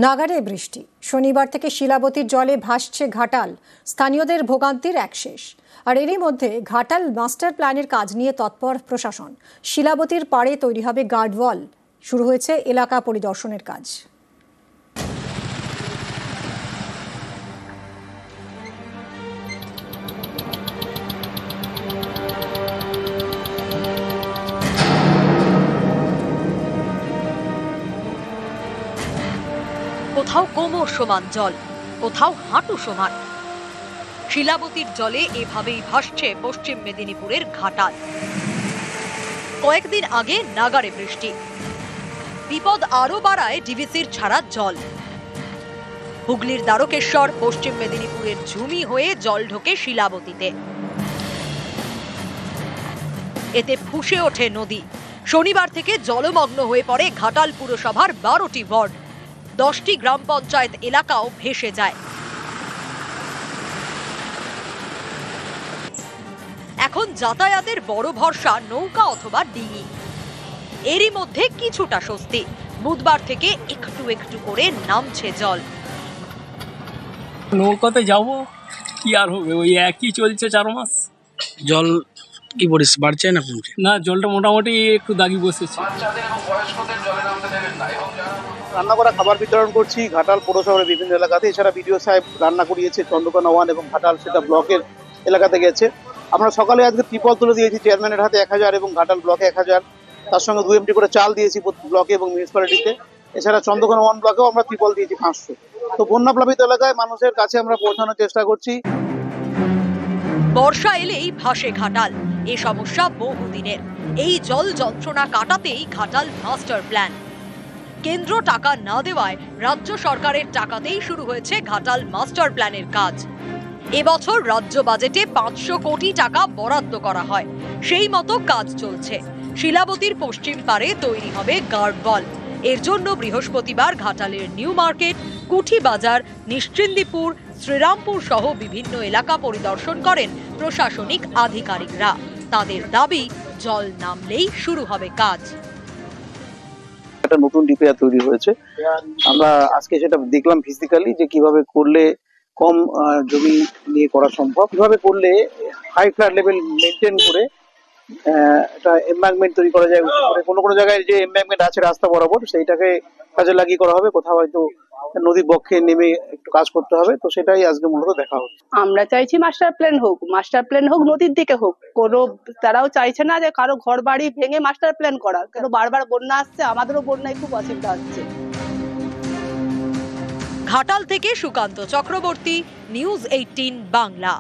নাগারে বৃষ্টি, শনিবার থেকে শিলাবতীর জলে ভাসছে ঘাটাল। স্থানীয়দের ভোগান্তির এক শেষ। আর এরই মধ্যে ঘাটাল মাস্টার প্ল্যানের কাজ নিয়ে তৎপর প্রশাসন। শিলাবতীর পাড়ে তৈরি হবে গার্ডওয়াল। শুরু হয়েছে এলাকা পরিদর্শনের কাজ। কোথাও কোমর সমান জল, কোথাও হাঁটু সমান। শিলাবতীর জলে এভাবেই ভাসছে পশ্চিম মেদিনীপুরের ঘাটাল। কয়েকদিন আগে নাগারে বৃষ্টি, বিপদ আরো বাড়ায় ডিভিসির ছাড়া জল। হুগলির দ্বারকেশ্বর, পশ্চিম মেদিনীপুরের ঝুমি হয়ে জল ঢোকে শিলাবতীতে। এতে ফুঁসে ওঠে নদী। শনিবার থেকে জলমগ্ন হয়ে পড়ে ঘাটাল পুরসভার 12টি ওয়ার্ড। 10টি গ্রাম পঞ্চায়েত এলাকাও ভেসে যায়। এখন যাতায়াতের বড় ভরসা নৌকা অথবা ডিঙি। এরই মধ্যে কিছুটা স্বস্তি, বুধবার থেকে একটু একটু করে নামছে জল। নৌকাতে যাবো, কি আর হবে, ওই একই চলছে 4 মাস। জল কি পরিস্থিতি বাড়ছে না কমছে? না, জলটা মোটামুটি একটু দাগি বসেছে। রান্না করা খাবার বিতরণ করছি ঘাটাল পৌরশহরের বিভিন্ন এলাকাতে। এছাড়া বিডিও সাহেব রান্না করিয়েছে চন্দ্রকোনা 1 এবং ঘাটাল, সেটা ব্লকের এলাকাতে গেছে। আমরা সকালে আজকে ত্রিপল তুলে দিয়েছি চেয়ারম্যানের হাতে 1000 এবং ঘাটাল ব্লকে 1000। তার সঙ্গে 2 MT করে চাল দিয়েছি ব্লকে এবং মিউনিসিপ্যালিটিতে। এছাড়া চন্দ্রকোনা 1 ব্লকেও আমরা ত্রিপল দিয়েছি 500। তো বন্যাপ্লাবিত এলাকায় মানুষের কাছে আমরা পৌঁছানোর চেষ্টা করছি। বর্ষা এলেই ভাসে ঘাটাল। এ সমস্যা বহুদিনের। এই জল যন্ত্রণা কাটাতেই ঘাটাল মাস্টার প্ল্যান। কেন্দ্র টাকা না দেওয়ায় রাজ্য সরকারের টাকাতেই শুরু হয়েছে ঘাটাল মাস্টার প্ল্যানের কাজ। এবছর রাজ্য বাজেটে 500 কোটি টাকা বরাদ্দ করা হয়। সেই মতো কাজ চলছে। শিলাবতীর পশ্চিম পারে তৈরি হবে গার্ডওয়াল। এর জন্য বৃহস্পতিবার ঘাটালের নিউ মার্কেট, কুঠি বাজার, নিশ্চিন্দিপুর, শ্রীরামপুর সহ বিভিন্ন এলাকা পরিদর্শন করেন প্রশাসনিক আধিকারিকরা। তাদের দাবি, জল নামলেই শুরু হবে কাজ। একটা নতুন ডিপিআর তৈরি হয়েছে। আমরা আজকে সেটা দেখলাম ফিজিক্যালি যে কিভাবে করলে কম জমি নিয়ে করা সম্ভব, কিভাবে করলে হাই ফ্লাড লেভেল মেনটেন করে একটা এমব্যাঙ্কমেন্ট তৈরি করা যায়। কোনো কোনো জায়গায় যে এমব্যাঙ্কমেন্ট আছে রাস্তা বরাবর, সেইটাকে কাজে লাগিয়ে করা হবে। কোথাও হয়তো নদীর বক্ষে নেমে একটু কাজ করতে হবে। তো সেটাই আজকে মূলত দেখা হচ্ছে। আমরা চাইছি মাস্টার প্ল্যান হোক, নদীর দিকে হোক। তারাও চাইছে না যে কারো ঘর বাড়ি ভেঙে মাস্টার প্ল্যান করা। কেন বারবার বন্যা আসছে, আমাদেরও বন্যায় খুব অসুবিধা হচ্ছে। ঘাটাল থেকে সুকান্ত চক্রবর্তী, নিউজ 18 বাংলা।